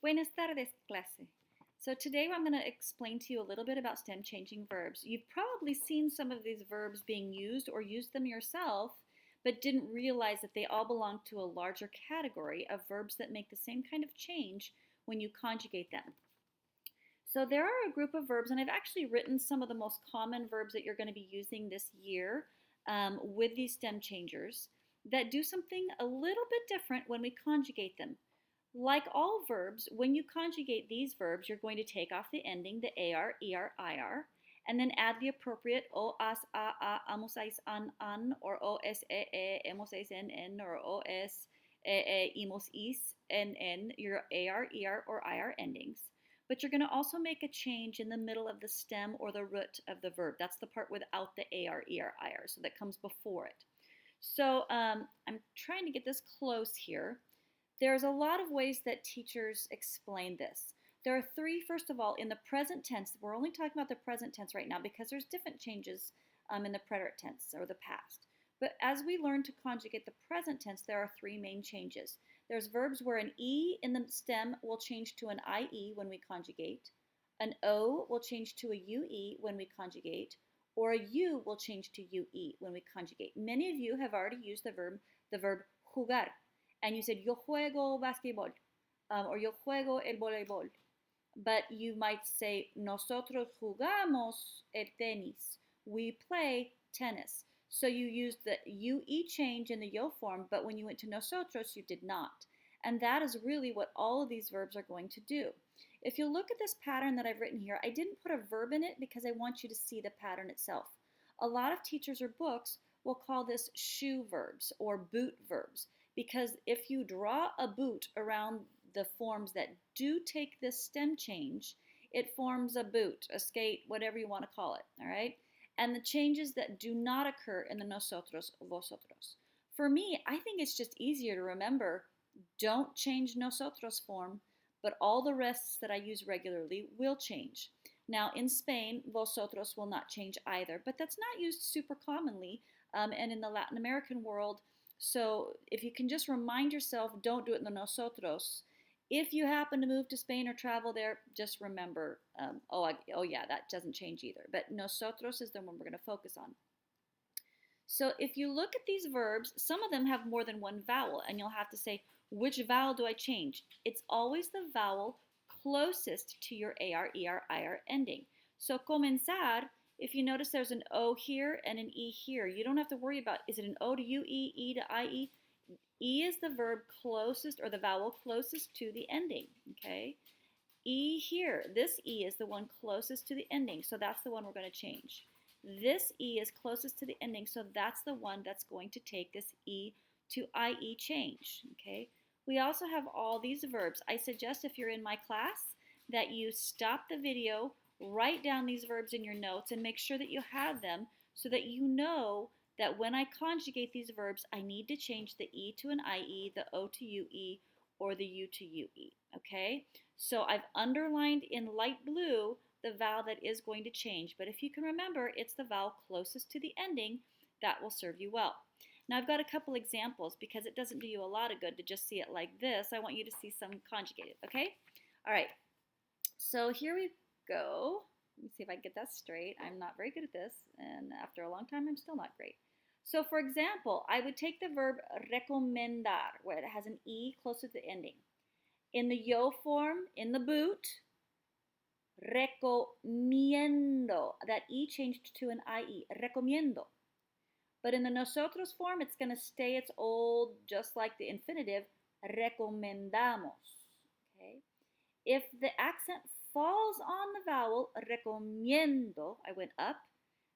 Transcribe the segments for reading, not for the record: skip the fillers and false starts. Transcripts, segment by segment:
Buenas tardes, clase. So today I'm going to explain to you a little bit about stem changing verbs. You've probably seen some of these verbs being used or used them yourself, but didn't realize that they all belong to a larger category of verbs that make the same kind of change when you conjugate them. So there are a group of verbs, and I've actually written some of the most common verbs that you're going to be using this year with these stem changers that do something a little bit different when we conjugate them. Like all verbs, when you conjugate these verbs, you're going to take off the ending, the AR, ER, IR, and then add the appropriate O, AS, A, amos, ais, an, or O, S, E, emos, ais, en, or O, S, imos, is, en, your AR, ER, or IR endings. But you're going to also make a change in the middle of the stem or the root of the verb. That's the part without the AR, ER, IR, so that comes before it. So I'm trying to get this close here. There's a lot of ways that teachers explain this. There are three, first of all, in the present tense. We're only talking about the present tense right now because there's different changes in the preterite tense or the past. But as we learn to conjugate the present tense, there are three main changes. There's verbs where an E in the stem will change to an IE when we conjugate. An O will change to a UE when we conjugate. Or a U will change to UE when we conjugate. Many of you have already used the verb jugar. And you said, yo juego basquetbol, or yo juego el voleibol. But you might say, nosotros jugamos el tenis. We play tennis. So you used the UE change in the yo form, but when you went to nosotros, you did not. And that is really what all of these verbs are going to do. If you look at this pattern that I've written here, I didn't put a verb in it because I want you to see the pattern itself. A lot of teachers or books will call this shoe verbs or boot verbs, because if you draw a boot around the forms that do take this stem change, it forms a boot, a skate, whatever you want to call it, all right? And the changes that do not occur in the nosotros, vosotros. For me, I think it's just easier to remember, don't change nosotros form, but all the rests that I use regularly will change. Now, in Spain, vosotros will not change either, but that's not used super commonly, and in the Latin American world. So if you can just remind yourself, don't do it in the nosotros. If you happen to move to Spain or travel there, just remember, oh yeah, that doesn't change either. But nosotros is the one we're going to focus on. So if you look at these verbs, some of them have more than one vowel, and you'll have to say, which vowel do I change? It's always the vowel closest to your AR, ER, IR ending. So comenzar, if you notice there's an O here and an E here, you don't have to worry about, is it an O to UE, E to IE? E is the verb closest, or the vowel closest to the ending, okay? E here, this E is the one closest to the ending, so that's the one we're going to change. This E is closest to the ending, so that's the one that's going to take this E to IE change, okay? We also have all these verbs. I suggest if you're in my class that you stop the video, write down these verbs in your notes, and make sure that you have them so that you know that when I conjugate these verbs, I need to change the E to an IE, the O to UE, or the U to UE, okay? So I've underlined in light blue the vowel that is going to change, but if you can remember, it's the vowel closest to the ending. That will serve you well. Now I've got a couple examples because it doesn't do you a lot of good to just see it like this. I want you to see some conjugated, okay? All right, so here we go. Let me see if I can get that straight. I'm not very good at this, and after a long time, I'm still not great. So for example, I would take the verb recomendar, where it has an E closer to the ending. In the yo form, in the boot, recomiendo. That E changed to an IE, recomiendo. But in the nosotros form, it's going to stay its old, just like the infinitive, recomendamos. Okay? If the accent falls on the vowel, recomiendo, I went up,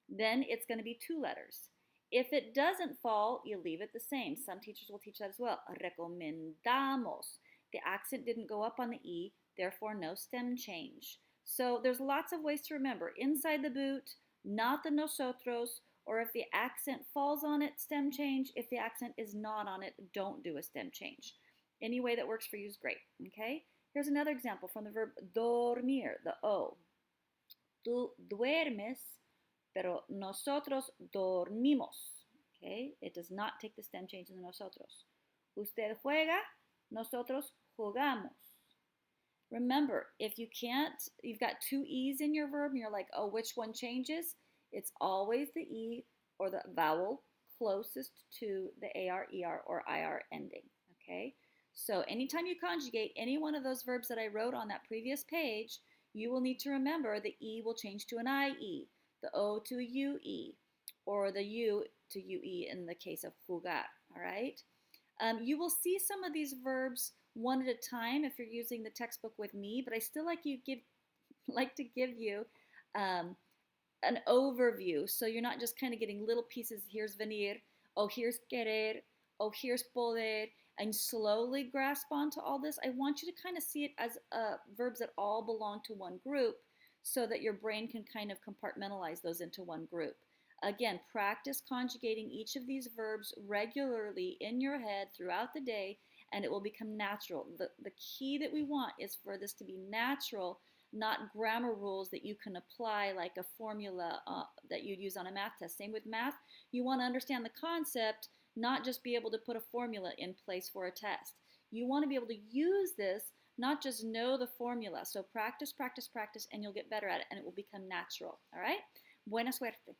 then it's going to be two letters. If it doesn't fall, you leave it the same. Some teachers will teach that as well. Recomendamos. The accent didn't go up on the E, therefore no stem change. So there's lots of ways to remember. Inside the boot, not the nosotros, or if the accent falls on it, stem change. If the accent is not on it, don't do a stem change. Any way that works for you is great, okay? Here's another example from the verb dormir, the O. Tú duermes, pero nosotros dormimos. Okay? It does not take the stem change in the nosotros. Usted juega, nosotros jugamos. Remember, if you can't, you've got two E's in your verb and you're like, oh, which one changes? It's always the E or the vowel closest to the AR, ER, or IR ending. Okay? So anytime you conjugate any one of those verbs that I wrote on that previous page, you will need to remember the E will change to an IE, the O to a UE, or the U to UE in the case of jugar. All right? You will see some of these verbs one at a time if you're using the textbook with me, but I still like to give you um, an overview so you're not just kind of getting little pieces. Here's venir, oh, here's querer, oh, here's poder, and slowly grasp onto all this. I want you to kind of see it as verbs that all belong to one group so that your brain can kind of compartmentalize those into one group. Again, practice conjugating each of these verbs regularly in your head throughout the day, and it will become natural. The key that we want is for this to be natural, not grammar rules that you can apply like a formula that you'd use on a math test. Same with math. You want to understand the concept, not just be able to put a formula in place for a test. You want to be able to use this, not just know the formula. So practice, practice, practice, and you'll get better at it, and it will become natural. All right? Buena suerte.